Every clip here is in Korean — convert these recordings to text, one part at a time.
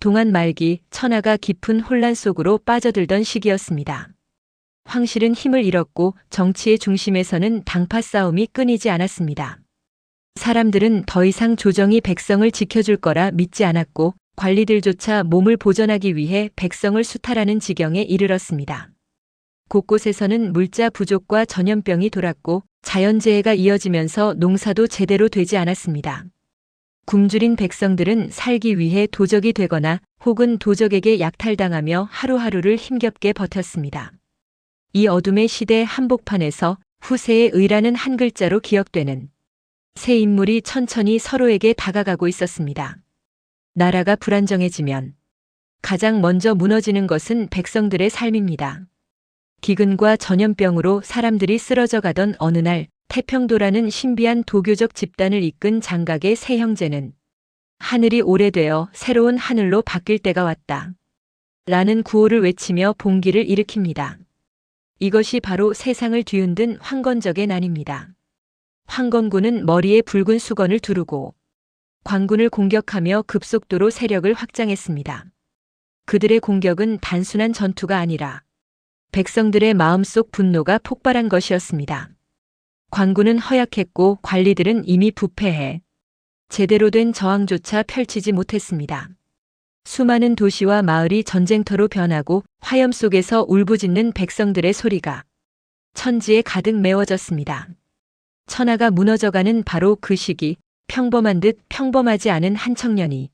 동안 말기 천하가 깊은 혼란 속으로 빠져들던 시기였습니다. 황실은 힘을 잃었고 정치의 중심에서는 당파 싸움이 끊이지 않았습니다. 사람들은 더 이상 조정이 백성을 지켜줄 거라 믿지 않았고 관리들조차 몸을 보전하기 위해 백성을 수탈하는 지경에 이르렀습니다. 곳곳에서는 물자 부족과 전염병이 돌았고 자연재해가 이어지면서 농사도 제대로 되지 않았습니다. 굶주린 백성들은 살기 위해 도적이 되거나 혹은 도적에게 약탈당하며 하루하루를 힘겹게 버텼습니다. 이 어둠의 시대 한복판에서 후세의 의라는 한 글자로 기억되는 새 인물이 천천히 서로에게 다가가고 있었습니다. 나라가 불안정해지면 가장 먼저 무너지는 것은 백성들의 삶입니다. 기근과 전염병으로 사람들이 쓰러져 가던 어느 날 태평도라는 신비한 도교적 집단을 이끈 장각의 세 형제는 하늘이 오래되어 새로운 하늘로 바뀔 때가 왔다. 라는 구호를 외치며 봉기를 일으킵니다. 이것이 바로 세상을 뒤흔든 황건적의 난입니다. 황건군은 머리에 붉은 수건을 두르고 관군을 공격하며 급속도로 세력을 확장했습니다. 그들의 공격은 단순한 전투가 아니라 백성들의 마음속 분노가 폭발한 것이었습니다. 관군은 허약했고 관리들은 이미 부패해 제대로 된 저항조차 펼치지 못했습니다. 수많은 도시와 마을이 전쟁터로 변하고 화염 속에서 울부짖는 백성들의 소리가 천지에 가득 메워졌습니다. 천하가 무너져가는 바로 그 시기, 평범한 듯 평범하지 않은 한 청년이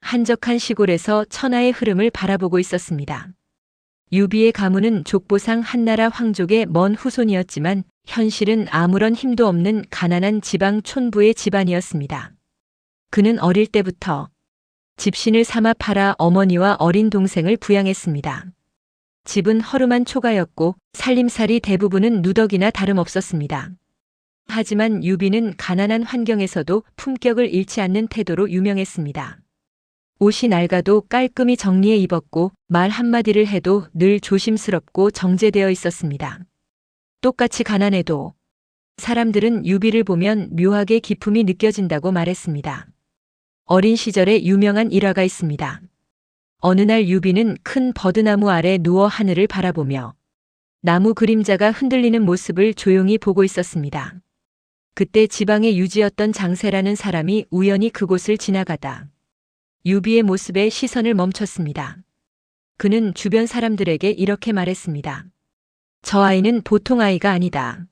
한적한 시골에서 천하의 흐름을 바라보고 있었습니다. 유비의 가문은 족보상 한나라 황족의 먼 후손이었지만 현실은 아무런 힘도 없는 가난한 지방 촌부의 집안이었습니다. 그는 어릴 때부터 집신을 삼아 팔아 어머니와 어린 동생을 부양했습니다. 집은 허름한 초가였고 살림살이 대부분은 누더기나 다름없었습니다. 하지만 유비는 가난한 환경에서도 품격을 잃지 않는 태도로 유명했습니다. 옷이 낡아도 깔끔히 정리해 입었고 말 한마디를 해도 늘 조심스럽고 정제되어 있었습니다. 똑같이 가난해도 사람들은 유비를 보면 묘하게 기품이 느껴진다고 말했습니다. 어린 시절에 유명한 일화가 있습니다. 어느 날 유비는 큰 버드나무 아래 누워 하늘을 바라보며 나무 그림자가 흔들리는 모습을 조용히 보고 있었습니다. 그때 지방의 유지였던 장세라는 사람이 우연히 그곳을 지나가다 유비의 모습에 시선을 멈췄습니다. 그는 주변 사람들에게 이렇게 말했습니다. 저 아이는 보통 아이가 아니다.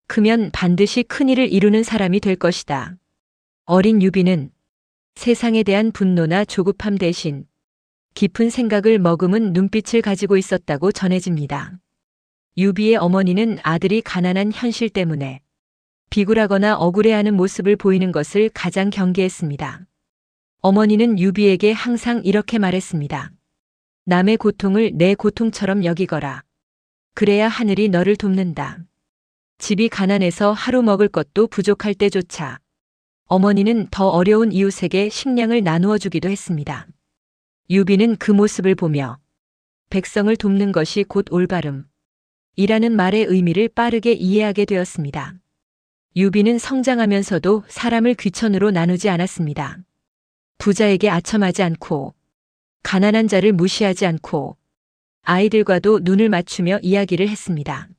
크면 반드시 큰일을 이루는 사람이 될 것이다. 어린 유비는 세상에 대한 분노나 조급함 대신 깊은 생각을 머금은 눈빛을 가지고 있었다고 전해집니다. 유비의 어머니는 아들이 가난한 현실 때문에 비굴하거나 억울해하는 모습을 보이는 것을 가장 경계했습니다. 어머니는 유비에게 항상 이렇게 말했습니다. 남의 고통을 내 고통처럼 여기거라. 그래야 하늘이 너를 돕는다. 집이 가난해서 하루 먹을 것도 부족할 때조차 어머니는 더 어려운 이웃에게 식량을 나누어 주기도 했습니다. 유비는 그 모습을 보며 백성을 돕는 것이 곧 올바름 이라는 말의 의미를 빠르게 이해하게 되었습니다. 유비는 성장하면서도 사람을 귀천으로 나누지 않았습니다. 부자에게 아첨하지 않고 가난한 자를 무시하지 않고 아이들과도 눈을 맞추며 이야기를 했습니다.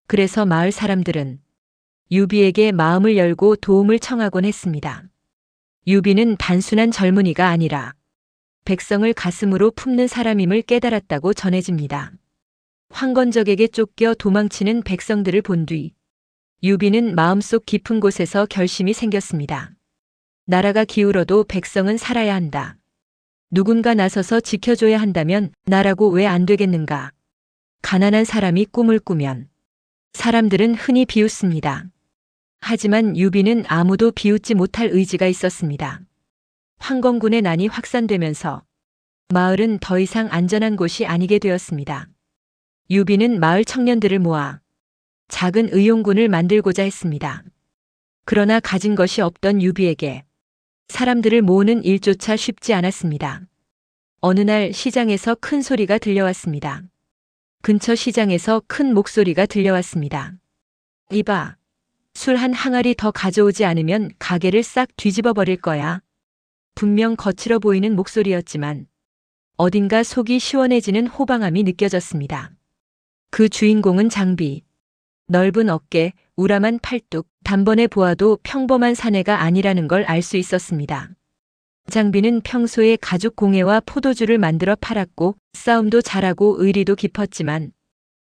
그래서 마을 사람들은 유비에게 마음을 열고 도움을 청하곤 했습니다. 유비는 단순한 젊은이가 아니라 백성을 가슴으로 품는 사람임을 깨달았다고 전해집니다. 황건적에게 쫓겨 도망치는 백성들을 본 뒤 유비는 마음속 깊은 곳에서 결심이 생겼습니다. 나라가 기울어도 백성은 살아야 한다. 누군가 나서서 지켜줘야 한다면 나라고 왜 안 되겠는가? 가난한 사람이 꿈을 꾸면 사람들은 흔히 비웃습니다. 하지만 유비는 아무도 비웃지 못할 의지가 있었습니다. 황건군의 난이 확산되면서 마을은 더 이상 안전한 곳이 아니게 되었습니다. 유비는 마을 청년들을 모아 작은 의용군을 만들고자 했습니다. 그러나 가진 것이 없던 유비에게 사람들을 모으는 일조차 쉽지 않았습니다. 어느 날 시장에서 큰 소리가 들려왔습니다. 근처 시장에서 큰 목소리가 들려왔습니다. 이봐, 술 한 항아리 더 가져오지 않으면 가게를 싹 뒤집어 버릴 거야. 분명 거칠어 보이는 목소리였지만 어딘가 속이 시원해지는 호방함이 느껴졌습니다. 그 주인공은 장비. 넓은 어깨, 우람한 팔뚝, 단번에 보아도 평범한 사내가 아니라는 걸 알 수 있었습니다. 장비는 평소에 가죽 공예와 포도주를 만들어 팔았고 싸움도 잘하고 의리도 깊었지만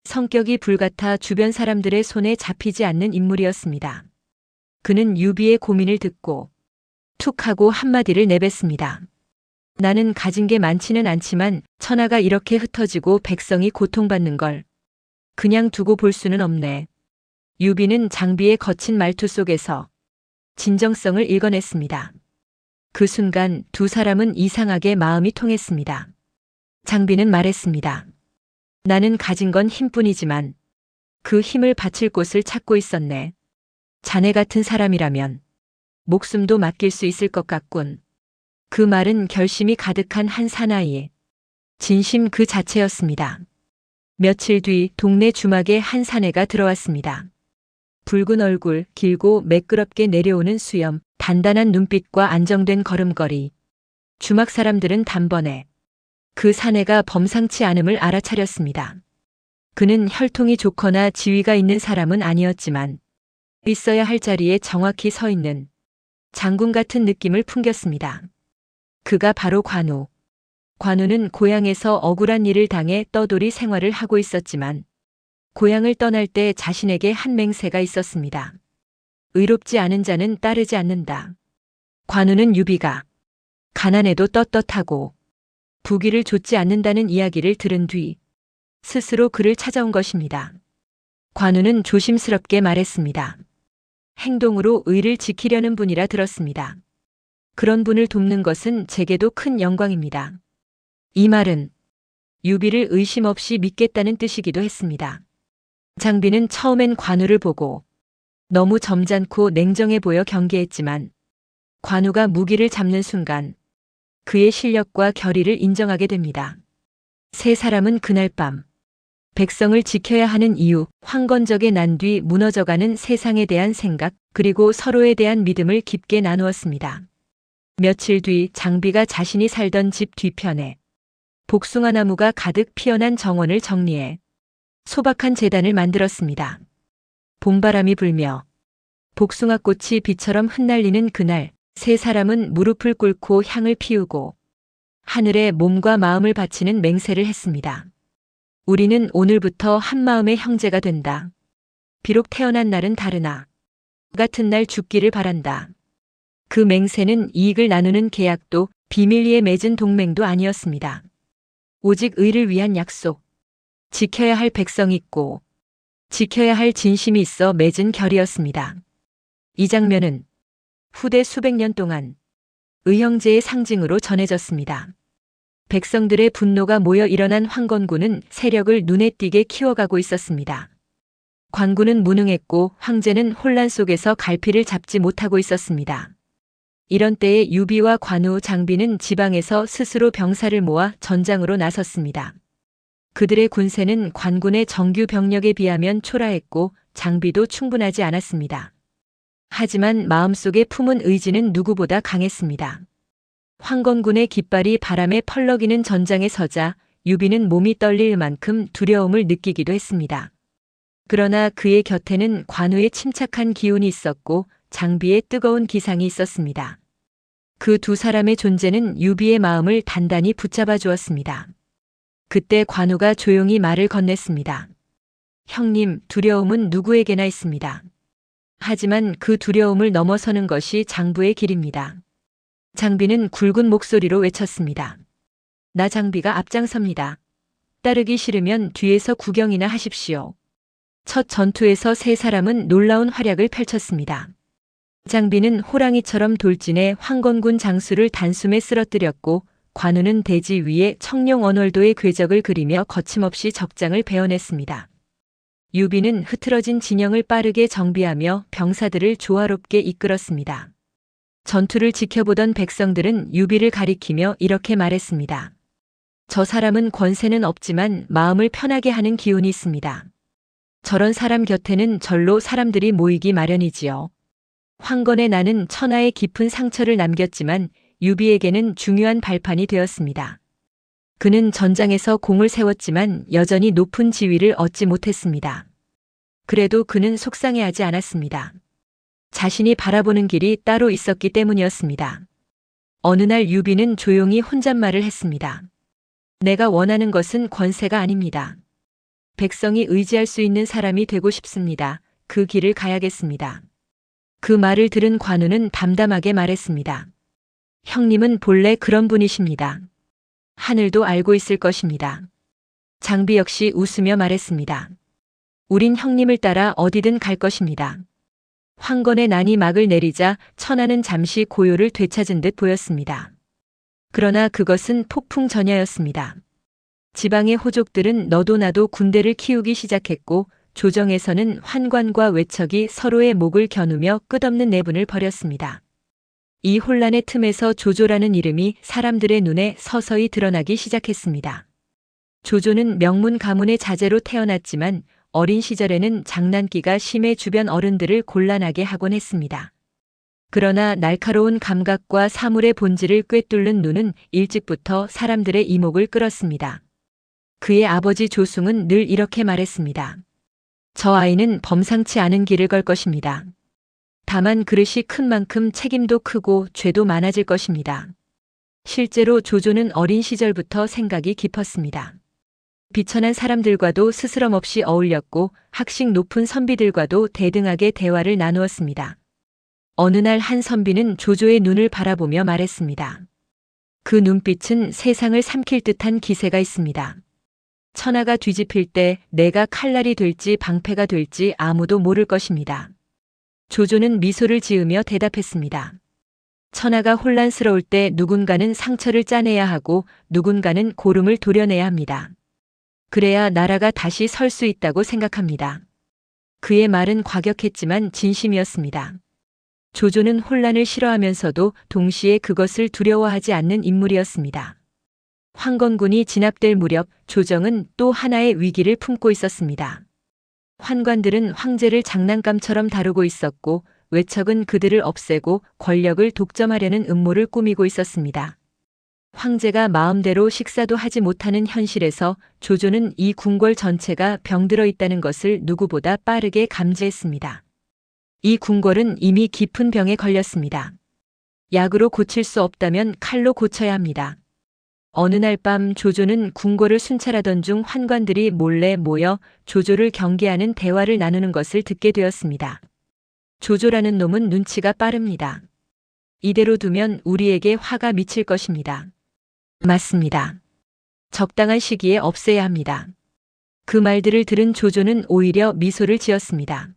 성격이 불같아 주변 사람들의 손에 잡히지 않는 인물이었습니다. 그는 유비의 고민을 듣고 툭 하고 한마디를 내뱉습니다. 나는 가진 게 많지는 않지만 천하가 이렇게 흩어지고 백성이 고통받는 걸 그냥 두고 볼 수는 없네. 유비는 장비의 거친 말투 속에서 진정성을 읽어냈습니다. 그 순간 두 사람은 이상하게 마음이 통했습니다. 장비는 말했습니다. 나는 가진 건 힘뿐이지만 그 힘을 바칠 곳을 찾고 있었네. 자네 같은 사람이라면 목숨도 맡길 수 있을 것 같군. 그 말은 결심이 가득한 한 사나이의 진심 그 자체였습니다. 며칠 뒤 동네 주막에 한 사내가 들어왔습니다. 붉은 얼굴, 길고 매끄럽게 내려오는 수염, 단단한 눈빛과 안정된 걸음걸이. 주막 사람들은 단번에 그 사내가 범상치 않음을 알아차렸습니다. 그는 혈통이 좋거나 지위가 있는 사람은 아니었지만 있어야 할 자리에 정확히 서 있는 장군 같은 느낌을 풍겼습니다. 그가 바로 관우. 관우는 고향에서 억울한 일을 당해 떠돌이 생활을 하고 있었지만 고향을 떠날 때 자신에게 한 맹세가 있었습니다. 의롭지 않은 자는 따르지 않는다. 관우는 유비가 가난해도 떳떳하고 부귀를 좇지 않는다는 이야기를 들은 뒤 스스로 그를 찾아온 것입니다. 관우는 조심스럽게 말했습니다. 행동으로 의를 지키려는 분이라 들었습니다. 그런 분을 돕는 것은 제게도 큰 영광입니다. 이 말은 유비를 의심 없이 믿겠다는 뜻이기도 했습니다. 장비는 처음엔 관우를 보고 너무 점잖고 냉정해 보여 경계했지만 관우가 무기를 잡는 순간 그의 실력과 결의를 인정하게 됩니다. 세 사람은 그날 밤 백성을 지켜야 하는 이유, 황건적에 난 뒤 무너져가는 세상에 대한 생각, 그리고 서로에 대한 믿음을 깊게 나누었습니다. 며칠 뒤 장비가 자신이 살던 집 뒤편에 복숭아 나무가 가득 피어난 정원을 정리해 소박한 제단을 만들었습니다. 봄바람이 불며 복숭아 꽃이 비처럼 흩날리는 그날, 세 사람은 무릎을 꿇고 향을 피우고 하늘에 몸과 마음을 바치는 맹세를 했습니다. 우리는 오늘부터 한마음의 형제가 된다. 비록 태어난 날은 다르나 같은 날 죽기를 바란다. 그 맹세는 이익을 나누는 계약도 비밀리에 맺은 동맹도 아니었습니다. 오직 의를 위한 약속, 지켜야 할 백성이 있고 지켜야 할 진심이 있어 맺은 결이었습니다. 이 장면은 후대 수백 년 동안 의형제의 상징으로 전해졌습니다. 백성들의 분노가 모여 일어난 황건군은 세력을 눈에 띄게 키워가고 있었습니다. 관군은 무능했고 황제는 혼란 속에서 갈피를 잡지 못하고 있었습니다. 이런 때에 유비와 관우, 장비는 지방에서 스스로 병사를 모아 전장으로 나섰습니다. 그들의 군세는 관군의 정규 병력에 비하면 초라했고 장비도 충분하지 않았습니다. 하지만 마음속에 품은 의지는 누구보다 강했습니다. 황건군의 깃발이 바람에 펄럭이는 전장에 서자 유비는 몸이 떨릴 만큼 두려움을 느끼기도 했습니다. 그러나 그의 곁에는 관우의 침착한 기운이 있었고 장비의 뜨거운 기상이 있었습니다. 그 두 사람의 존재는 유비의 마음을 단단히 붙잡아 주었습니다. 그때 관우가 조용히 말을 건넸습니다. 형님, 두려움은 누구에게나 있습니다. 하지만 그 두려움을 넘어서는 것이 장부의 길입니다. 장비는 굵은 목소리로 외쳤습니다. 나 장비가 앞장섭니다. 따르기 싫으면 뒤에서 구경이나 하십시오. 첫 전투에서 세 사람은 놀라운 활약을 펼쳤습니다. 장비는 호랑이처럼 돌진해 황건군 장수를 단숨에 쓰러뜨렸고 관우는 대지 위에 청룡 언월도의 궤적을 그리며 거침없이 적장을 베어냈습니다. 유비는 흐트러진 진영을 빠르게 정비하며 병사들을 조화롭게 이끌었습니다. 전투를 지켜보던 백성들은 유비를 가리키며 이렇게 말했습니다. 저 사람은 권세는 없지만 마음을 편하게 하는 기운이 있습니다. 저런 사람 곁에는 절로 사람들이 모이기 마련이지요. 황건의 나는 천하에 깊은 상처를 남겼지만 유비에게는 중요한 발판이 되었습니다. 그는 전장에서 공을 세웠지만 여전히 높은 지위를 얻지 못했습니다. 그래도 그는 속상해하지 않았습니다. 자신이 바라보는 길이 따로 있었기 때문이었습니다. 어느 날 유비는 조용히 혼잣말을 했습니다. 내가 원하는 것은 권세가 아닙니다. 백성이 의지할 수 있는 사람이 되고 싶습니다. 그 길을 가야겠습니다. 그 말을 들은 관우는 담담하게 말했습니다. 형님은 본래 그런 분이십니다. 하늘도 알고 있을 것입니다. 장비 역시 웃으며 말했습니다. 우린 형님을 따라 어디든 갈 것입니다. 황건의 난이 막을 내리자 천하는 잠시 고요를 되찾은 듯 보였습니다. 그러나 그것은 폭풍 전야였습니다. 지방의 호족들은 너도 나도 군대를 키우기 시작했고 조정에서는 환관과 외척이 서로의 목을 겨누며 끝없는 내분을 벌였습니다. 이 혼란의 틈에서 조조라는 이름이 사람들의 눈에 서서히 드러나기 시작했습니다. 조조는 명문 가문의 자제로 태어났지만 어린 시절에는 장난기가 심해 주변 어른들을 곤란하게 하곤 했습니다. 그러나 날카로운 감각과 사물의 본질을 꿰뚫는 눈은 일찍부터 사람들의 이목을 끌었습니다. 그의 아버지 조승은 늘 이렇게 말했습니다. 저 아이는 범상치 않은 길을 걸 것입니다. 다만 그릇이 큰 만큼 책임도 크고 죄도 많아질 것입니다. 실제로 조조는 어린 시절부터 생각이 깊었습니다. 비천한 사람들과도 스스럼 없이 어울렸고 학식 높은 선비들과도 대등하게 대화를 나누었습니다. 어느 날 한 선비는 조조의 눈을 바라보며 말했습니다. 그 눈빛은 세상을 삼킬 듯한 기세가 있습니다. 천하가 뒤집힐 때 내가 칼날이 될지 방패가 될지 아무도 모를 것입니다. 조조는 미소를 지으며 대답했습니다. 천하가 혼란스러울 때 누군가는 상처를 짜내야 하고 누군가는 고름을 도려내야 합니다. 그래야 나라가 다시 설 수 있다고 생각합니다. 그의 말은 과격했지만 진심이었습니다. 조조는 혼란을 싫어하면서도 동시에 그것을 두려워하지 않는 인물이었습니다. 황건군이 진압될 무렵 조정은 또 하나의 위기를 품고 있었습니다. 환관들은 황제를 장난감처럼 다루고 있었고 외척은 그들을 없애고 권력을 독점하려는 음모를 꾸미고 있었습니다. 황제가 마음대로 식사도 하지 못하는 현실에서 조조는 이 궁궐 전체가 병들어 있다는 것을 누구보다 빠르게 감지했습니다. 이 궁궐은 이미 깊은 병에 걸렸습니다. 약으로 고칠 수 없다면 칼로 고쳐야 합니다. 어느 날 밤 조조는 궁궐을 순찰하던 중 환관들이 몰래 모여 조조를 경계하는 대화를 나누는 것을 듣게 되었습니다. 조조라는 놈은 눈치가 빠릅니다. 이대로 두면 우리에게 화가 미칠 것입니다. 맞습니다. 적당한 시기에 없애야 합니다. 그 말들을 들은 조조는 오히려 미소를 지었습니다.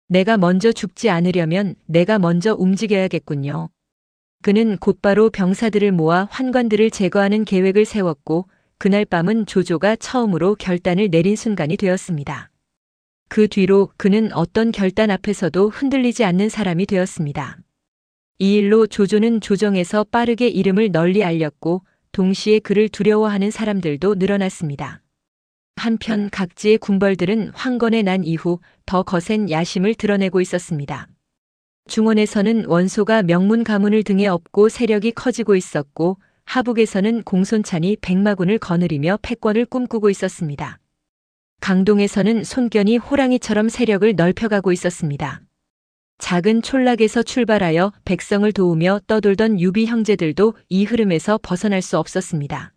내가 먼저 죽지 않으려면 내가 먼저 움직여야겠군요. 그는 곧바로 병사들을 모아 환관들을 제거하는 계획을 세웠고 그날 밤은 조조가 처음으로 결단을 내린 순간이 되었습니다. 그 뒤로 그는 어떤 결단 앞에서도 흔들리지 않는 사람이 되었습니다. 이 일로 조조는 조정에서 빠르게 이름을 널리 알렸고 동시에 그를 두려워하는 사람들도 늘어났습니다. 한편 각지의 궁궐들은 황건의 난 이후 더 거센 야심을 드러내고 있었습니다. 중원에서는 원소가 명문 가문을 등에 업고 세력이 커지고 있었고 하북에서는 공손찬이 백마군을 거느리며 패권을 꿈꾸고 있었습니다. 강동에서는 손견이 호랑이처럼 세력을 넓혀가고 있었습니다. 작은 촌락에서 출발하여 백성을 도우며 떠돌던 유비 형제들도 이 흐름에서 벗어날 수 없었습니다.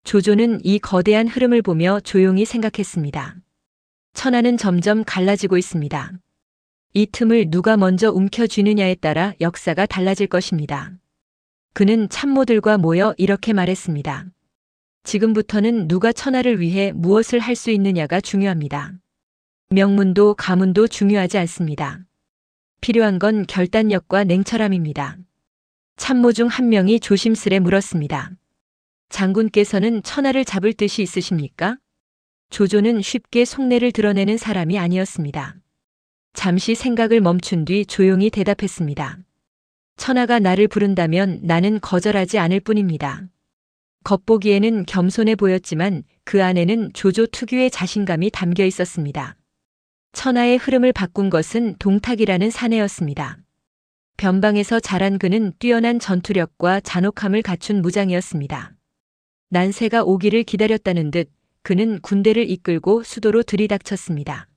조조는 이 거대한 흐름을 보며 조용히 생각했습니다. 천하는 점점 갈라지고 있습니다. 이 틈을 누가 먼저 움켜쥐느냐에 따라 역사가 달라질 것입니다. 그는 참모들과 모여 이렇게 말했습니다. 지금부터는 누가 천하를 위해 무엇을 할 수 있느냐가 중요합니다. 명문도 가문도 중요하지 않습니다. 필요한 건 결단력과 냉철함입니다. 참모 중 한 명이 조심스레 물었습니다. 장군께서는 천하를 잡을 뜻이 있으십니까? 조조는 쉽게 속내를 드러내는 사람이 아니었습니다. 잠시 생각을 멈춘 뒤 조용히 대답했습니다. 천하가 나를 부른다면 나는 거절하지 않을 뿐입니다. 겉보기에는 겸손해 보였지만 그 안에는 조조 특유의 자신감이 담겨 있었습니다. 천하의 흐름을 바꾼 것은 동탁이라는 사내였습니다. 변방에서 자란 그는 뛰어난 전투력과 잔혹함을 갖춘 무장이었습니다. 난세가 오기를 기다렸다는 듯 그는 군대를 이끌고 수도로 들이닥쳤습니다.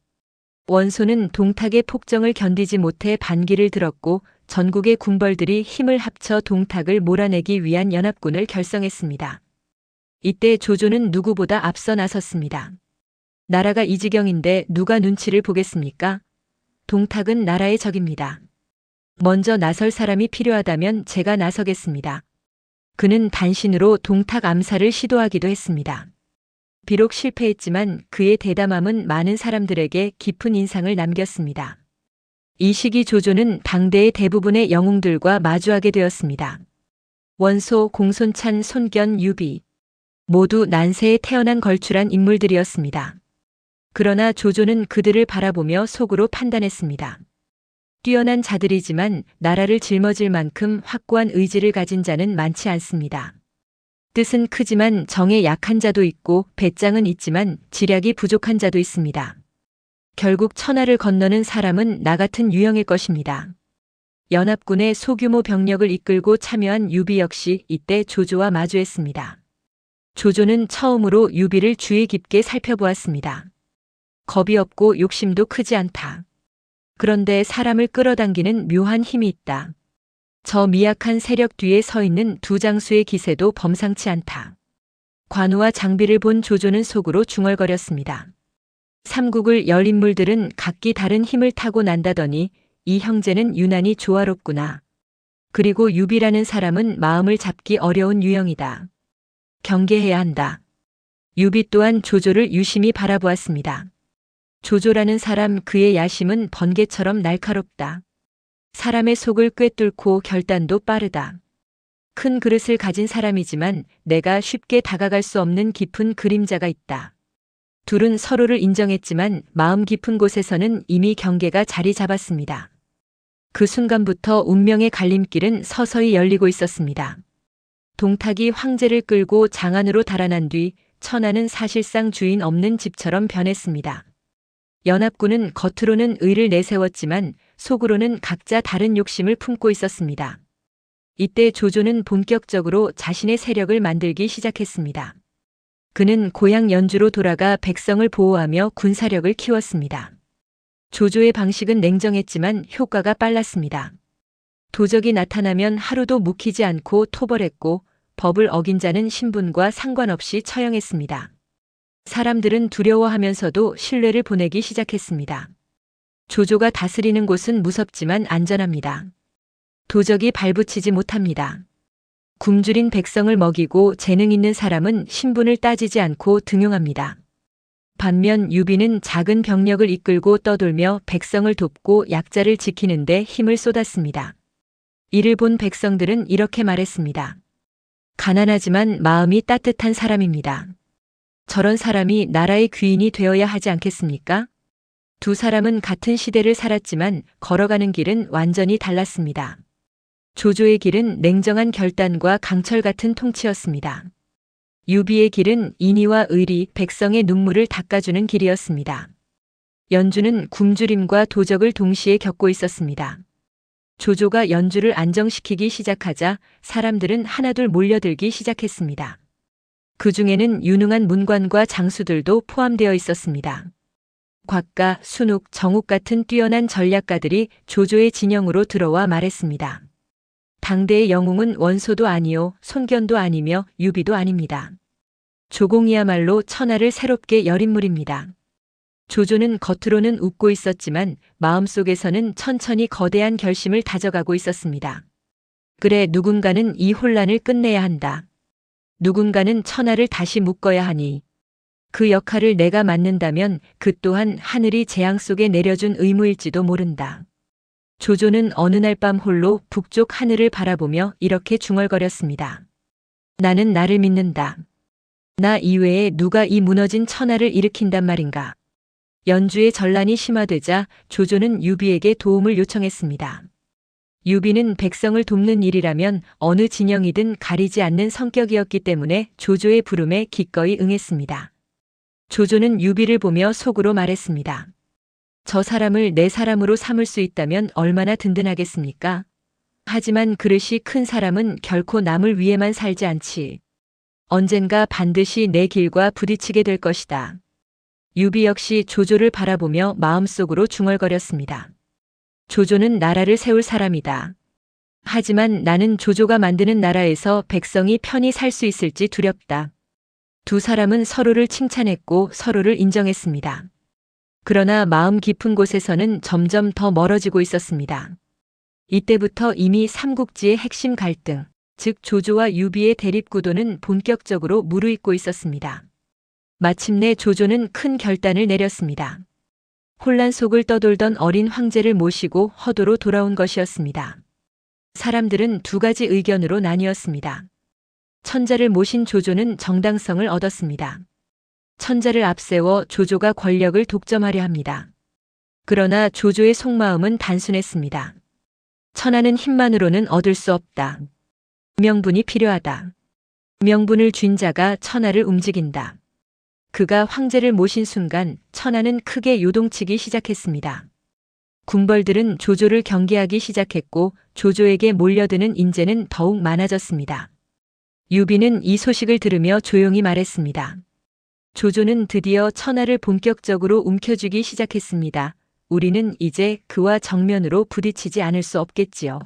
원소는 동탁의 폭정을 견디지 못해 반기를 들었고 전국의 군벌들이 힘을 합쳐 동탁을 몰아내기 위한 연합군을 결성했습니다. 이때 조조는 누구보다 앞서 나섰습니다. 나라가 이 지경인데 누가 눈치를 보겠습니까? 동탁은 나라의 적입니다. 먼저 나설 사람이 필요하다면 제가 나서겠습니다. 그는 단신으로 동탁 암살을 시도하기도 했습니다. 비록 실패했지만 그의 대담함은 많은 사람들에게 깊은 인상을 남겼습니다. 이 시기 조조는 당대의 대부분의 영웅들과 마주하게 되었습니다. 원소, 공손찬, 손견, 유비 모두 난세에 태어난 걸출한 인물들이었습니다. 그러나 조조는 그들을 바라보며 속으로 판단했습니다. 뛰어난 자들이지만 나라를 짊어질 만큼 확고한 의지를 가진 자는 많지 않습니다. 뜻은 크지만 정에 약한 자도 있고 배짱은 있지만 지략이 부족한 자도 있습니다. 결국 천하를 건너는 사람은 나 같은 유형일 것입니다. 연합군의 소규모 병력을 이끌고 참여한 유비 역시 이때 조조와 마주했습니다. 조조는 처음으로 유비를 주의 깊게 살펴보았습니다. 겁이 없고 욕심도 크지 않다. 그런데 사람을 끌어당기는 묘한 힘이 있다. 저 미약한 세력 뒤에 서 있는 두 장수의 기세도 범상치 않다. 관우와 장비를 본 조조는 속으로 중얼거렸습니다. 삼국을 열 인물들은 각기 다른 힘을 타고 난다더니 이 형제는 유난히 조화롭구나. 그리고 유비라는 사람은 마음을 잡기 어려운 유형이다. 경계해야 한다. 유비 또한 조조를 유심히 바라보았습니다. 조조라는 사람 그의 야심은 번개처럼 날카롭다. 사람의 속을 꿰뚫고 결단도 빠르다. 큰 그릇을 가진 사람이지만 내가 쉽게 다가갈 수 없는 깊은 그림자가 있다. 둘은 서로를 인정했지만 마음 깊은 곳에서는 이미 경계가 자리 잡았습니다. 그 순간부터 운명의 갈림길은 서서히 열리고 있었습니다. 동탁이 황제를 끌고 장안으로 달아난 뒤 천하는 사실상 주인 없는 집처럼 변했습니다. 연합군은 겉으로는 의를 내세웠지만 속으로는 각자 다른 욕심을 품고 있었습니다. 이때 조조는 본격적으로 자신의 세력을 만들기 시작했습니다. 그는 고향 연주로 돌아가 백성을 보호하며 군사력을 키웠습니다. 조조의 방식은 냉정했지만 효과가 빨랐습니다. 도적이 나타나면 하루도 묵히지 않고 토벌했고 법을 어긴 자는 신분과 상관없이 처형했습니다. 사람들은 두려워하면서도 신뢰를 보내기 시작했습니다. 조조가 다스리는 곳은 무섭지만 안전합니다. 도적이 발붙이지 못합니다. 굶주린 백성을 먹이고 재능 있는 사람은 신분을 따지지 않고 등용합니다. 반면 유비는 작은 병력을 이끌고 떠돌며 백성을 돕고 약자를 지키는데 힘을 쏟았습니다. 이를 본 백성들은 이렇게 말했습니다. 가난하지만 마음이 따뜻한 사람입니다. 저런 사람이 나라의 귀인이 되어야 하지 않겠습니까? 두 사람은 같은 시대를 살았지만 걸어가는 길은 완전히 달랐습니다. 조조의 길은 냉정한 결단과 강철 같은 통치였습니다. 유비의 길은 인의와 의리, 백성의 눈물을 닦아주는 길이었습니다. 연주는 굶주림과 도적을 동시에 겪고 있었습니다. 조조가 연주를 안정시키기 시작하자 사람들은 하나둘 몰려들기 시작했습니다. 그 중에는 유능한 문관과 장수들도 포함되어 있었습니다. 곽가, 순욱, 정욱 같은 뛰어난 전략가들이 조조의 진영으로 들어와 말했습니다. 당대의 영웅은 원소도 아니요, 손견도 아니며 유비도 아닙니다. 조공이야말로 천하를 새롭게 열 인물입니다. 조조는 겉으로는 웃고 있었지만 마음속에서는 천천히 거대한 결심을 다져가고 있었습니다. 그래, 누군가는 이 혼란을 끝내야 한다. 누군가는 천하를 다시 묶어야 하니 그 역할을 내가 맡는다면 그 또한 하늘이 재앙 속에 내려준 의무일지도 모른다. 조조는 어느 날 밤 홀로 북쪽 하늘을 바라보며 이렇게 중얼거렸습니다. 나는 나를 믿는다. 나 이외에 누가 이 무너진 천하를 일으킨단 말인가. 연주의 전란이 심화되자 조조는 유비에게 도움을 요청했습니다. 유비는 백성을 돕는 일이라면 어느 진영이든 가리지 않는 성격이었기 때문에 조조의 부름에 기꺼이 응했습니다. 조조는 유비를 보며 속으로 말했습니다. 저 사람을 내 사람으로 삼을 수 있다면 얼마나 든든하겠습니까? 하지만 그릇이 큰 사람은 결코 남을 위해만 살지 않지. 언젠가 반드시 내 길과 부딪히게 될 것이다. 유비 역시 조조를 바라보며 마음속으로 중얼거렸습니다. 조조는 나라를 세울 사람이다. 하지만 나는 조조가 만드는 나라에서 백성이 편히 살 수 있을지 두렵다. 두 사람은 서로를 칭찬했고 서로를 인정했습니다. 그러나 마음 깊은 곳에서는 점점 더 멀어지고 있었습니다. 이때부터 이미 삼국지의 핵심 갈등, 즉 조조와 유비의 대립 구도는 본격적으로 무르익고 있었습니다. 마침내 조조는 큰 결단을 내렸습니다. 혼란 속을 떠돌던 어린 황제를 모시고 허도로 돌아온 것이었습니다. 사람들은 두 가지 의견으로 나뉘었습니다. 천자를 모신 조조는 정당성을 얻었습니다. 천자를 앞세워 조조가 권력을 독점하려 합니다. 그러나 조조의 속마음은 단순했습니다. 천하는 힘만으로는 얻을 수 없다. 명분이 필요하다. 명분을 쥔 자가 천하를 움직인다. 그가 황제를 모신 순간 천하는 크게 요동치기 시작했습니다. 군벌들은 조조를 경계하기 시작했고 조조에게 몰려드는 인재는 더욱 많아졌습니다. 유비는 이 소식을 들으며 조용히 말했습니다. 조조는 드디어 천하를 본격적으로 움켜쥐기 시작했습니다. 우리는 이제 그와 정면으로 부딪히지 않을 수 없겠지요.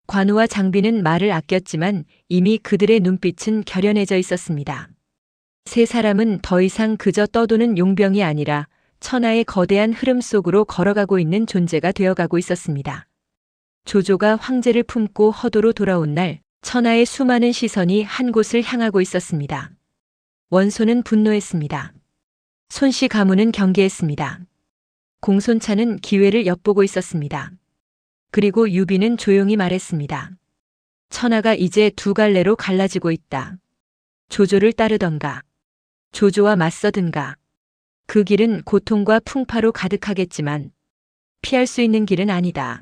관우와 장비는 말을 아꼈지만 이미 그들의 눈빛은 결연해져 있었습니다. 세 사람은 더 이상 그저 떠도는 용병이 아니라 천하의 거대한 흐름 속으로 걸어가고 있는 존재가 되어가고 있었습니다. 조조가 황제를 품고 허도로 돌아온 날, 천하의 수많은 시선이 한 곳을 향하고 있었습니다. 원소는 분노했습니다. 손씨 가문은 경계했습니다. 공손차는 기회를 엿보고 있었습니다. 그리고 유비는 조용히 말했습니다. 천하가 이제 두 갈래로 갈라지고 있다. 조조를 따르던가, 조조와 맞서든가. 그 길은 고통과 풍파로 가득하겠지만 피할 수 있는 길은 아니다.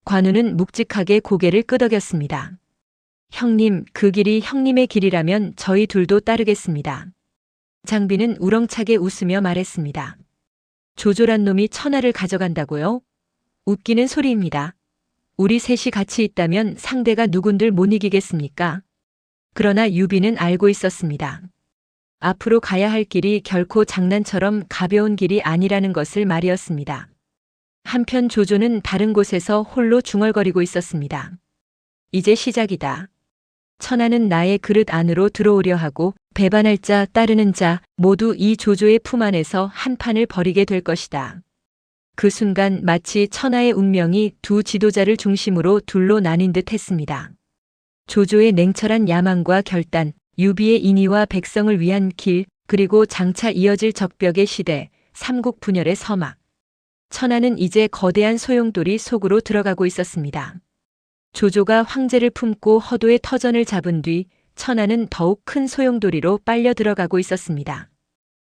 관우는 묵직하게 고개를 끄덕였습니다. 형님, 그 길이 형님의 길이라면 저희 둘도 따르겠습니다. 장비는 우렁차게 웃으며 말했습니다. 조조란 놈이 천하를 가져간다고요? 웃기는 소리입니다. 우리 셋이 같이 있다면 상대가 누군들 못 이기겠습니까? 그러나 유비는 알고 있었습니다. 앞으로 가야 할 길이 결코 장난처럼 가벼운 길이 아니라는 것을 말이었습니다. 한편 조조는 다른 곳에서 홀로 중얼거리고 있었습니다. 이제 시작이다. 천하는 나의 그릇 안으로 들어오려 하고 배반할 자, 따르는 자 모두 이 조조의 품 안에서 한 판을 벌이게 될 것이다. 그 순간 마치 천하의 운명이 두 지도자를 중심으로 둘로 나뉜 듯 했습니다. 조조의 냉철한 야망과 결단, 유비의 인의와 백성을 위한 길, 그리고 장차 이어질 적벽의 시대, 삼국 분열의 서막. 천하는 이제 거대한 소용돌이 속으로 들어가고 있었습니다. 조조가 황제를 품고 허도의 터전을 잡은 뒤 천하는 더욱 큰 소용돌이로 빨려 들어가고 있었습니다.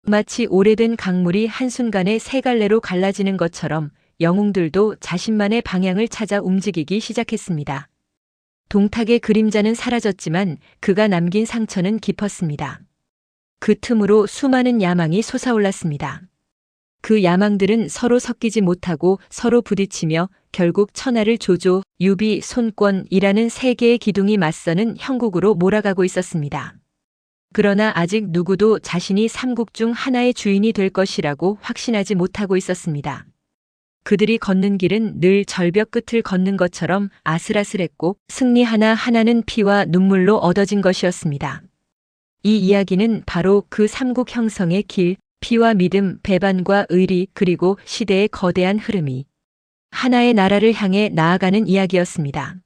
마치 오래된 강물이 한순간에 세 갈래로 갈라지는 것처럼 영웅들도 자신만의 방향을 찾아 움직이기 시작했습니다. 동탁의 그림자는 사라졌지만 그가 남긴 상처는 깊었습니다. 그 틈으로 수많은 야망이 솟아올랐습니다. 그 야망들은 서로 섞이지 못하고 서로 부딪히며 결국 천하를 조조, 유비, 손권이라는 세 개의 기둥이 맞서는 형국으로 몰아가고 있었습니다. 그러나 아직 누구도 자신이 삼국 중 하나의 주인이 될 것이라고 확신하지 못하고 있었습니다. 그들이 걷는 길은 늘 절벽 끝을 걷는 것처럼 아슬아슬했고 승리 하나하나는 피와 눈물로 얻어진 것이었습니다. 이 이야기는 바로 그 삼국 형성의 길, 피와 믿음, 배반과 의리, 그리고 시대의 거대한 흐름이 하나의 나라를 향해 나아가는 이야기였습니다.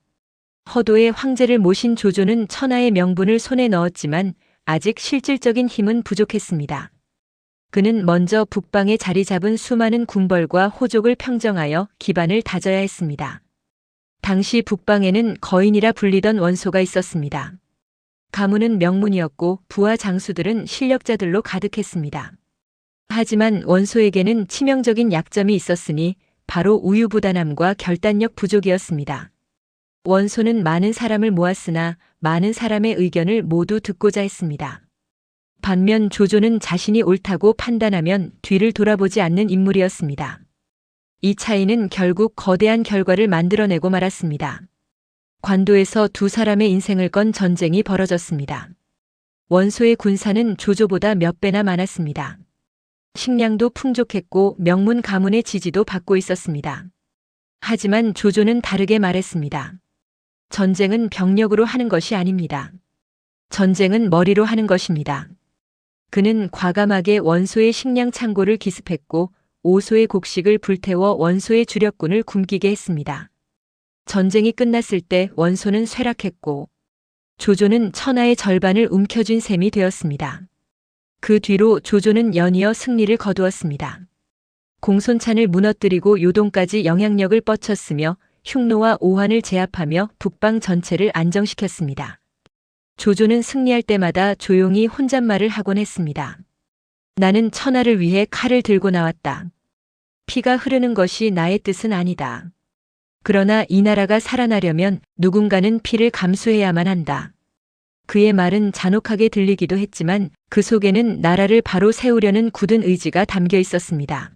허도의 황제를 모신 조조는 천하의 명분을 손에 넣었지만 아직 실질적인 힘은 부족했습니다. 그는 먼저 북방에 자리 잡은 수많은 군벌과 호족을 평정하여 기반을 다져야 했습니다. 당시 북방에는 거인이라 불리던 원소가 있었습니다. 가문은 명문이었고 부하 장수들은 실력자들로 가득했습니다. 하지만 원소에게는 치명적인 약점이 있었으니 바로 우유부단함과 결단력 부족이었습니다. 원소는 많은 사람을 모았으나 많은 사람의 의견을 모두 듣고자 했습니다. 반면 조조는 자신이 옳다고 판단하면 뒤를 돌아보지 않는 인물이었습니다. 이 차이는 결국 거대한 결과를 만들어내고 말았습니다. 관도에서 두 사람의 인생을 건 전쟁이 벌어졌습니다. 원소의 군사는 조조보다 몇 배나 많았습니다. 식량도 풍족했고 명문 가문의 지지도 받고 있었습니다. 하지만 조조는 다르게 말했습니다. 전쟁은 병력으로 하는 것이 아닙니다. 전쟁은 머리로 하는 것입니다. 그는 과감하게 원소의 식량 창고를 기습했고 오소의 곡식을 불태워 원소의 주력군을 굶기게 했습니다. 전쟁이 끝났을 때 원소는 쇠락했고 조조는 천하의 절반을 움켜쥔 셈이 되었습니다. 그 뒤로 조조는 연이어 승리를 거두었습니다. 공손찬을 무너뜨리고 요동까지 영향력을 뻗쳤으며 흉노와 오한을 제압하며 북방 전체를 안정시켰습니다. 조조는 승리할 때마다 조용히 혼잣말을 하곤 했습니다. 나는 천하를 위해 칼을 들고 나왔다. 피가 흐르는 것이 나의 뜻은 아니다. 그러나 이 나라가 살아나려면 누군가는 피를 감수해야만 한다. 그의 말은 잔혹하게 들리기도 했지만 그 속에는 나라를 바로 세우려는 굳은 의지가 담겨 있었습니다.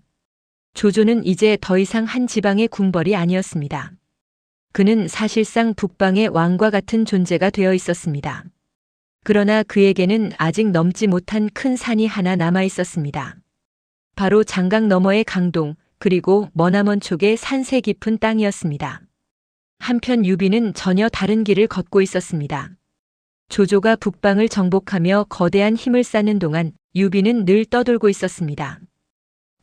조조는 이제 더 이상 한 지방의 궁벌이 아니었습니다. 그는 사실상 북방의 왕과 같은 존재가 되어 있었습니다. 그러나 그에게는 아직 넘지 못한 큰 산이 하나 남아 있었습니다. 바로 장강 너머의 강동, 그리고 머나먼 촉의 산세 깊은 땅이었습니다. 한편 유비는 전혀 다른 길을 걷고 있었습니다. 조조가 북방을 정복하며 거대한 힘을 쌓는 동안 유비는 늘 떠돌고 있었습니다.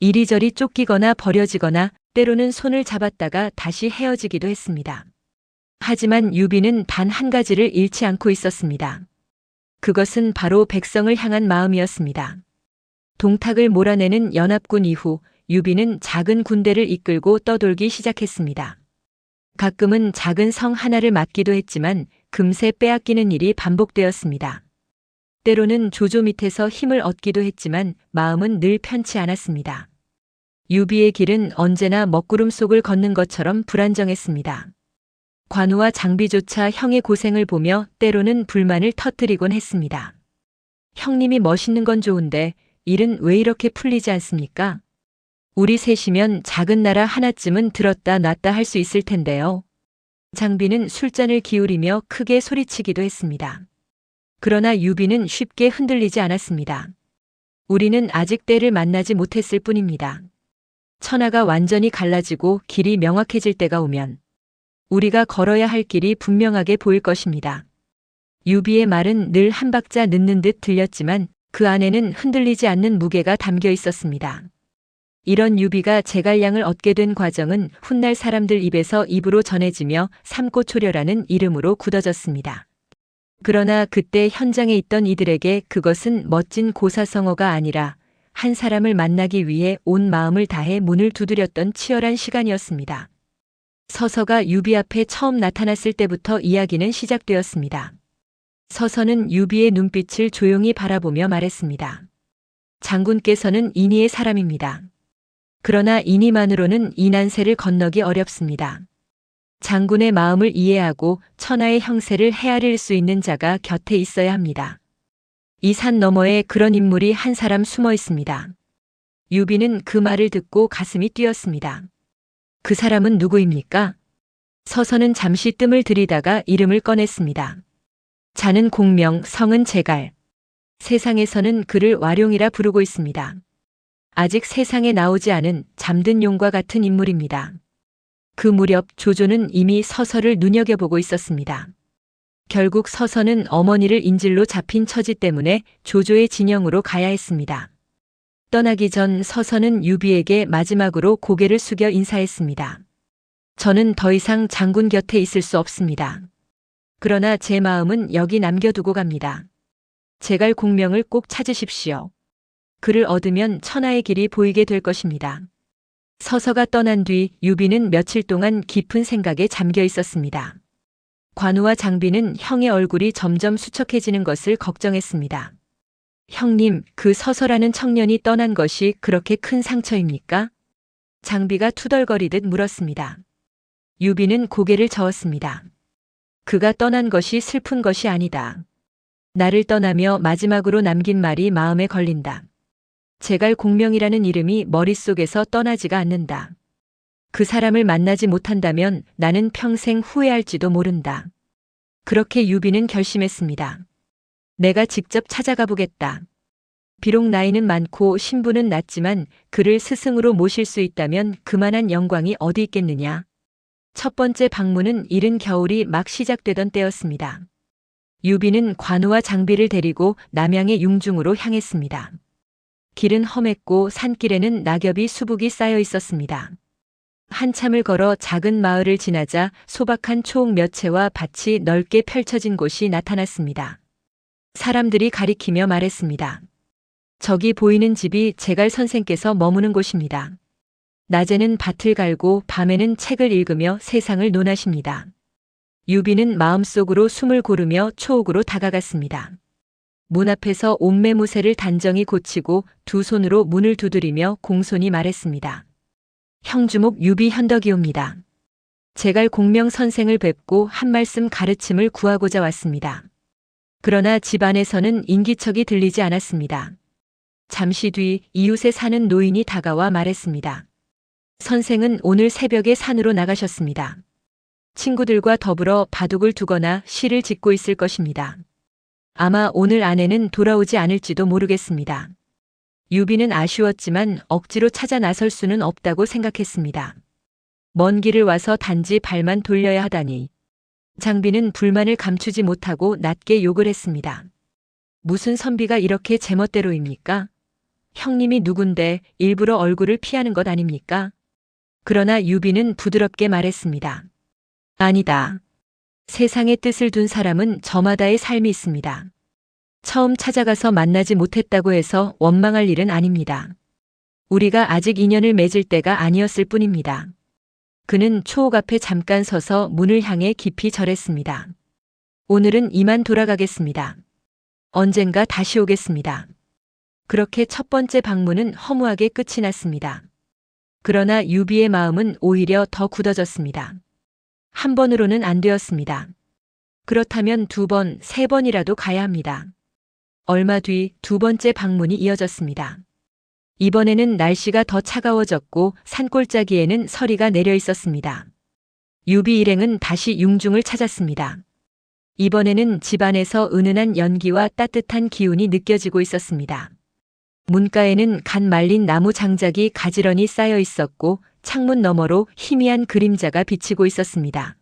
이리저리 쫓기거나 버려지거나 때로는 손을 잡았다가 다시 헤어지기도 했습니다. 하지만 유비는 단 한 가지를 잃지 않고 있었습니다. 그것은 바로 백성을 향한 마음이었습니다. 동탁을 몰아내는 연합군 이후 유비는 작은 군대를 이끌고 떠돌기 시작했습니다. 가끔은 작은 성 하나를 맡기도 했지만 금세 빼앗기는 일이 반복되었습니다. 때로는 조조 밑에서 힘을 얻기도 했지만 마음은 늘 편치 않았습니다. 유비의 길은 언제나 먹구름 속을 걷는 것처럼 불안정했습니다. 관우와 장비조차 형의 고생을 보며 때로는 불만을 터뜨리곤 했습니다. 형님이 멋있는 건 좋은데 일은 왜 이렇게 풀리지 않습니까? 우리 셋이면 작은 나라 하나쯤은 들었다 놨다 할 수 있을 텐데요. 장비는 술잔을 기울이며 크게 소리치기도 했습니다. 그러나 유비는 쉽게 흔들리지 않았습니다. 우리는 아직 때를 만나지 못했을 뿐입니다. 천하가 완전히 갈라지고 길이 명확해질 때가 오면 우리가 걸어야 할 길이 분명하게 보일 것입니다. 유비의 말은 늘 한 박자 늦는 듯 들렸지만 그 안에는 흔들리지 않는 무게가 담겨 있었습니다. 이런 유비가 제갈량을 얻게 된 과정은 훗날 사람들 입에서 입으로 전해지며 삼고초려라는 이름으로 굳어졌습니다. 그러나 그때 현장에 있던 이들에게 그것은 멋진 고사성어가 아니라 한 사람을 만나기 위해 온 마음을 다해 문을 두드렸던 치열한 시간이었습니다. 서서가 유비 앞에 처음 나타났을 때부터 이야기는 시작되었습니다. 서서는 유비의 눈빛을 조용히 바라보며 말했습니다. 장군께서는 인의의 사람입니다. 그러나 인의만으로는 이 난세를 건너기 어렵습니다. 장군의 마음을 이해하고 천하의 형세를 헤아릴 수 있는 자가 곁에 있어야 합니다. 이 산 너머에 그런 인물이 한 사람 숨어 있습니다. 유비는 그 말을 듣고 가슴이 뛰었습니다. 그 사람은 누구입니까? 서서는 잠시 뜸을 들이다가 이름을 꺼냈습니다. 자는 공명, 성은 제갈. 세상에서는 그를 와룡이라 부르고 있습니다. 아직 세상에 나오지 않은 잠든 용과 같은 인물입니다. 그 무렵 조조는 이미 서서를 눈여겨보고 있었습니다. 결국 서서는 어머니를 인질로 잡힌 처지 때문에 조조의 진영으로 가야 했습니다. 떠나기 전 서서는 유비에게 마지막으로 고개를 숙여 인사했습니다. 저는 더 이상 장군 곁에 있을 수 없습니다. 그러나 제 마음은 여기 남겨두고 갑니다. 제갈 공명을 꼭 찾으십시오. 그를 얻으면 천하의 길이 보이게 될 것입니다. 서서가 떠난 뒤 유비는 며칠 동안 깊은 생각에 잠겨 있었습니다. 관우와 장비는 형의 얼굴이 점점 수척해지는 것을 걱정했습니다. 형님, 그 서서라는 청년이 떠난 것이 그렇게 큰 상처입니까? 장비가 투덜거리듯 물었습니다. 유비는 고개를 저었습니다. 그가 떠난 것이 슬픈 것이 아니다. 나를 떠나며 마지막으로 남긴 말이 마음에 걸린다. 제갈 공명이라는 이름이 머릿속에서 떠나지가 않는다. 그 사람을 만나지 못한다면 나는 평생 후회할지도 모른다. 그렇게 유비는 결심했습니다. 내가 직접 찾아가 보겠다. 비록 나이는 많고 신분은 낮지만 그를 스승으로 모실 수 있다면 그만한 영광이 어디 있겠느냐. 첫 번째 방문은 이른 겨울이 막 시작되던 때였습니다. 유비는 관우와 장비를 데리고 남양의 융중으로 향했습니다. 길은 험했고 산길에는 낙엽이 수북이 쌓여 있었습니다. 한참을 걸어 작은 마을을 지나자 소박한 초옥 몇 채와 밭이 넓게 펼쳐진 곳이 나타났습니다. 사람들이 가리키며 말했습니다. 저기 보이는 집이 제갈 선생께서 머무는 곳입니다. 낮에는 밭을 갈고 밤에는 책을 읽으며 세상을 논하십니다. 유비는 마음속으로 숨을 고르며 초옥으로 다가갔습니다. 문 앞에서 옷매무새를 단정히 고치고 두 손으로 문을 두드리며 공손히 말했습니다. 형주목 유비 현덕이옵니다. 제갈 공명 선생을 뵙고 한 말씀 가르침을 구하고자 왔습니다. 그러나 집 안에서는 인기척이 들리지 않았습니다. 잠시 뒤 이웃에 사는 노인이 다가와 말했습니다. 선생은 오늘 새벽에 산으로 나가셨습니다. 친구들과 더불어 바둑을 두거나 시를 짓고 있을 것입니다. 아마 오늘 안에는 돌아오지 않을지도 모르겠습니다. 유비는 아쉬웠지만 억지로 찾아 나설 수는 없다고 생각했습니다. 먼 길을 와서 단지 발만 돌려야 하다니. 장비는 불만을 감추지 못하고 낮게 욕을 했습니다. 무슨 선비가 이렇게 제멋대로입니까? 형님이 누군데 일부러 얼굴을 피하는 것 아닙니까? 그러나 유비는 부드럽게 말했습니다. 아니다. 세상의 뜻을 둔 사람은 저마다의 삶이 있습니다. 처음 찾아가서 만나지 못했다고 해서 원망할 일은 아닙니다. 우리가 아직 인연을 맺을 때가 아니었을 뿐입니다. 그는 초옥 앞에 잠깐 서서 문을 향해 깊이 절했습니다. 오늘은 이만 돌아가겠습니다. 언젠가 다시 오겠습니다. 그렇게 첫 번째 방문은 허무하게 끝이 났습니다. 그러나 유비의 마음은 오히려 더 굳어졌습니다. 한 번으로는 안 되었습니다. 그렇다면 두 번, 세 번이라도 가야 합니다. 얼마 뒤 두 번째 방문이 이어졌습니다. 이번에는 날씨가 더 차가워졌고 산골짜기에는 서리가 내려 있었습니다. 유비 일행은 다시 융중을 찾았습니다. 이번에는 집안에서 은은한 연기와 따뜻한 기운이 느껴지고 있었습니다. 문가에는 간 말린 나무 장작이 가지런히 쌓여 있었고 창문 너머로 희미한 그림자가 비치고 있었습니다.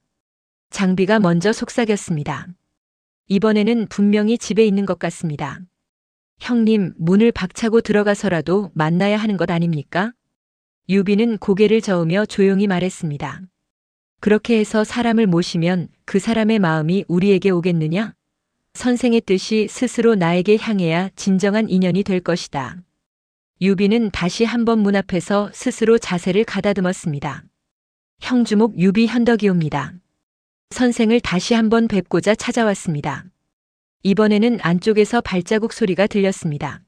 장비가 먼저 속삭였습니다. 이번에는 분명히 집에 있는 것 같습니다. 형님, 문을 박차고 들어가서라도 만나야 하는 것 아닙니까? 유비는 고개를 저으며 조용히 말했습니다. 그렇게 해서 사람을 모시면 그 사람의 마음이 우리에게 오겠느냐? 선생의 뜻이 스스로 나에게 향해야 진정한 인연이 될 것이다. 유비는 다시 한번 문 앞에서 스스로 자세를 가다듬었습니다. 형주목 유비 현덕이옵니다. 선생을 다시 한번 뵙고자 찾아왔습니다. 이번에는 안쪽에서 발자국 소리가 들렸습니다.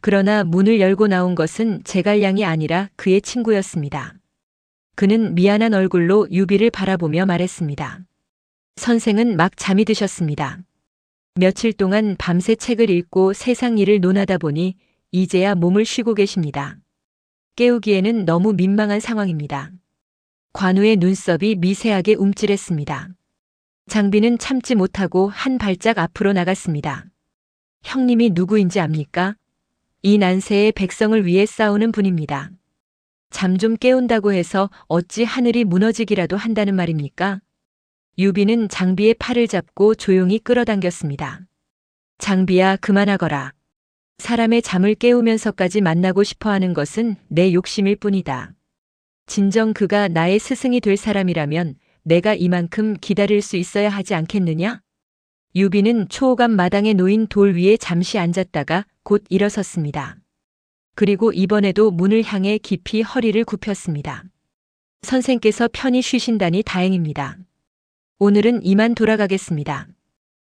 그러나 문을 열고 나온 것은 제갈량이 아니라 그의 친구였습니다. 그는 미안한 얼굴로 유비를 바라보며 말했습니다. 선생은 막 잠이 드셨습니다. 며칠 동안 밤새 책을 읽고 세상 일을 논하다 보니 이제야 몸을 쉬고 계십니다. 깨우기에는 너무 민망한 상황입니다. 관우의 눈썹이 미세하게 움찔했습니다. 장비는 참지 못하고 한 발짝 앞으로 나갔습니다. 형님이 누구인지 압니까? 이 난세의 백성을 위해 싸우는 분입니다. 잠 좀 깨운다고 해서 어찌 하늘이 무너지기라도 한다는 말입니까? 유비는 장비의 팔을 잡고 조용히 끌어당겼습니다. 장비야, 그만하거라. 사람의 잠을 깨우면서까지 만나고 싶어 하는 것은 내 욕심일 뿐이다. 진정 그가 나의 스승이 될 사람이라면 내가 이만큼 기다릴 수 있어야 하지 않겠느냐? 유비는 초옥 앞 마당에 놓인 돌 위에 잠시 앉았다가 곧 일어섰습니다. 그리고 이번에도 문을 향해 깊이 허리를 굽혔습니다. 선생께서 편히 쉬신다니 다행입니다. 오늘은 이만 돌아가겠습니다.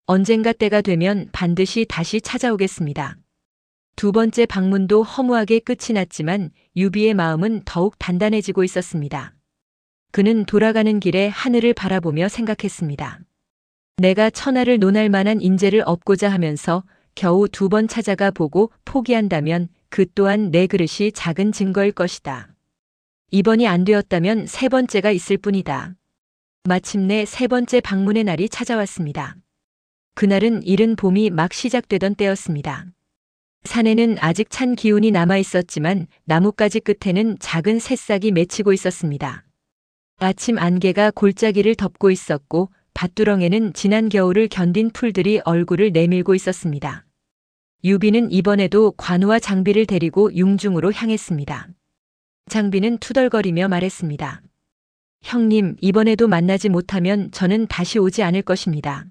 언젠가 때가 되면 반드시 다시 찾아오겠습니다. 두 번째 방문도 허무하게 끝이 났지만 유비의 마음은 더욱 단단해지고 있었습니다. 그는 돌아가는 길에 하늘을 바라보며 생각했습니다. 내가 천하를 논할 만한 인재를 얻고자 하면서 겨우 두 번 찾아가 보고 포기한다면 그 또한 내 그릇이 작은 증거일 것이다. 이번이 안 되었다면 세 번째가 있을 뿐이다. 마침내 세 번째 방문의 날이 찾아왔습니다. 그날은 이른 봄이 막 시작되던 때였습니다. 산에는 아직 찬 기운이 남아 있었지만 나뭇가지 끝에는 작은 새싹이 맺히고 있었습니다. 아침 안개가 골짜기를 덮고 있었고 밭두렁에는 지난 겨울을 견딘 풀들이 얼굴을 내밀고 있었습니다. 유비는 이번에도 관우와 장비를 데리고 융중으로 향했습니다. 장비는 투덜거리며 말했습니다. 형님, 이번에도 만나지 못하면 저는 다시 오지 않을 것입니다.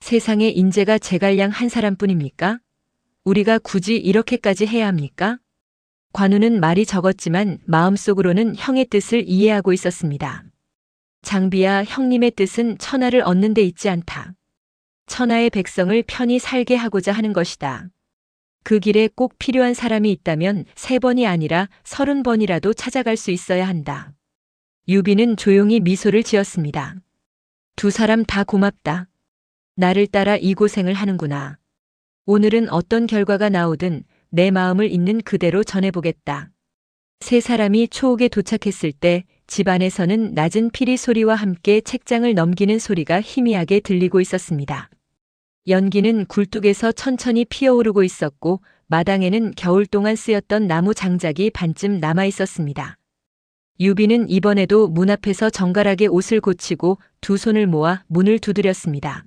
세상에 인재가 제갈량 한 사람뿐입니까? 우리가 굳이 이렇게까지 해야 합니까? 관우는 말이 적었지만 마음속으로는 형의 뜻을 이해하고 있었습니다. 장비야, 형님의 뜻은 천하를 얻는 데 있지 않다. 천하의 백성을 편히 살게 하고자 하는 것이다. 그 길에 꼭 필요한 사람이 있다면 3번이 아니라 30번이라도 찾아갈 수 있어야 한다. 유비는 조용히 미소를 지었습니다. 두 사람 다 고맙다. 나를 따라 이 고생을 하는구나. 오늘은 어떤 결과가 나오든 내 마음을 있는 그대로 전해보겠다. 세 사람이 초옥에 도착했을 때 집 안에서는 낮은 피리 소리와 함께 책장을 넘기는 소리가 희미하게 들리고 있었습니다. 연기는 굴뚝에서 천천히 피어오르고 있었고 마당에는 겨울 동안 쓰였던 나무 장작이 반쯤 남아 있었습니다. 유비는 이번에도 문 앞에서 정갈하게 옷을 고치고 두 손을 모아 문을 두드렸습니다.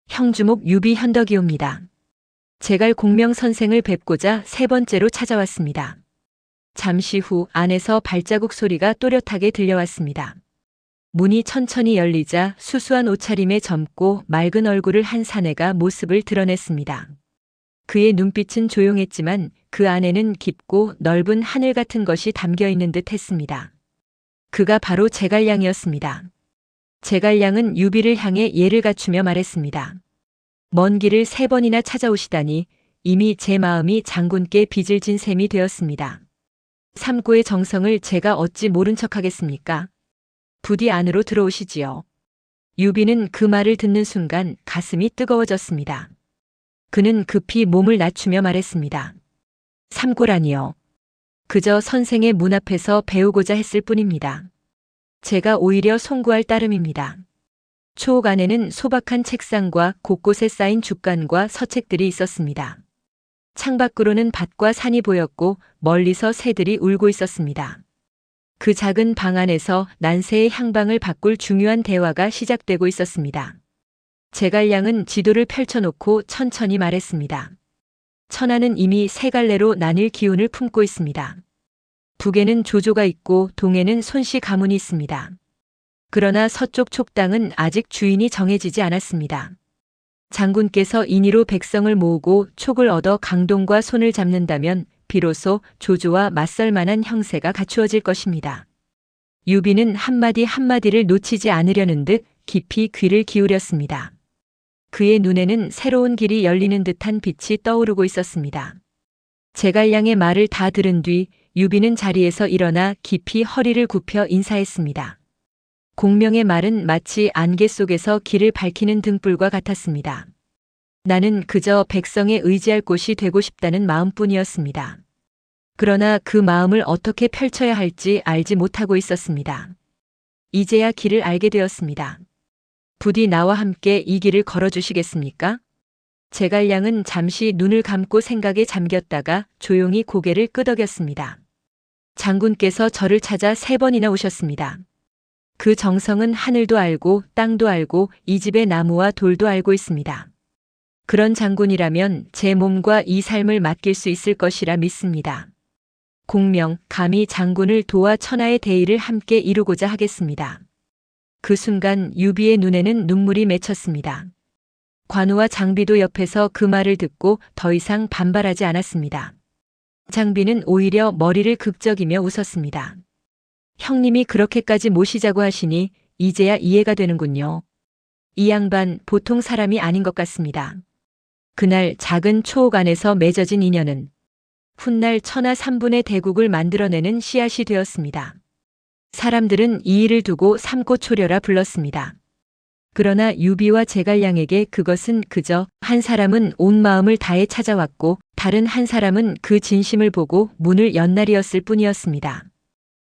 형주목 유비 현덕이옵니다. 제갈 공명 선생을 뵙고자 세 번째로 찾아왔습니다. 잠시 후 안에서 발자국 소리가 또렷하게 들려왔습니다. 문이 천천히 열리자 수수한 옷차림에 젊고 맑은 얼굴을 한 사내가 모습을 드러냈습니다. 그의 눈빛은 조용했지만 그 안에는 깊고 넓은 하늘 같은 것이 담겨 있는 듯 했습니다. 그가 바로 제갈량이었습니다. 제갈량은 유비를 향해 예를 갖추며 말했습니다. 먼 길을 3번이나 찾아오시다니 이미 제 마음이 장군께 빚을 진 셈이 되었습니다. 삼고의 정성을 제가 어찌 모른 척하겠습니까? 부디 안으로 들어오시지요. 유비는 그 말을 듣는 순간 가슴이 뜨거워졌습니다. 그는 급히 몸을 낮추며 말했습니다. 삼고라니요. 그저 선생의 문 앞에서 배우고자 했을 뿐입니다. 제가 오히려 송구할 따름입니다. 초옥 안에는 소박한 책상과 곳곳에 쌓인 죽간과 서책들이 있었습니다. 창밖으로는 밭과 산이 보였고 멀리서 새들이 울고 있었습니다. 그 작은 방 안에서 난세의 향방을 바꿀 중요한 대화가 시작되고 있었습니다. 제갈량은 지도를 펼쳐놓고 천천히 말했습니다. 천하는 이미 세 갈래로 나뉠 기운을 품고 있습니다. 북에는 조조가 있고 동에는 손씨 가문이 있습니다. 그러나 서쪽 촉당은 아직 주인이 정해지지 않았습니다. 장군께서 인의로 백성을 모으고 촉을 얻어 강동과 손을 잡는다면 비로소 조조와 맞설 만한 형세가 갖추어질 것입니다. 유비는 한마디 한마디를 놓치지 않으려는 듯 깊이 귀를 기울였습니다. 그의 눈에는 새로운 길이 열리는 듯한 빛이 떠오르고 있었습니다. 제갈량의 말을 다 들은 뒤 유비는 자리에서 일어나 깊이 허리를 굽혀 인사했습니다. 공명의 말은 마치 안개 속에서 길을 밝히는 등불과 같았습니다. 나는 그저 백성에 의지할 곳이 되고 싶다는 마음뿐이었습니다. 그러나 그 마음을 어떻게 펼쳐야 할지 알지 못하고 있었습니다. 이제야 길을 알게 되었습니다. 부디 나와 함께 이 길을 걸어주시겠습니까? 제갈량은 잠시 눈을 감고 생각에 잠겼다가 조용히 고개를 끄덕였습니다. 장군께서 저를 찾아 3번이나 오셨습니다. 그 정성은 하늘도 알고 땅도 알고 이 집의 나무와 돌도 알고 있습니다. 그런 장군이라면 제 몸과 이 삶을 맡길 수 있을 것이라 믿습니다. 공명, 감히 장군을 도와 천하의 대의를 함께 이루고자 하겠습니다. 그 순간 유비의 눈에는 눈물이 맺혔습니다. 관우와 장비도 옆에서 그 말을 듣고 더 이상 반발하지 않았습니다. 장비는 오히려 머리를 극적이며 웃었습니다. 형님이 그렇게까지 모시자고 하시니 이제야 이해가 되는군요. 이 양반 보통 사람이 아닌 것 같습니다. 그날 작은 초옥 안에서 맺어진 인연은 훗날 천하 3분의 대국을 만들어내는 씨앗이 되었습니다. 사람들은 이 일을 두고 삼고초려라 불렀습니다. 그러나 유비와 제갈량에게 그것은 그저 한 사람은 온 마음을 다해 찾아왔고 다른 한 사람은 그 진심을 보고 문을 연 날이었을 뿐이었습니다.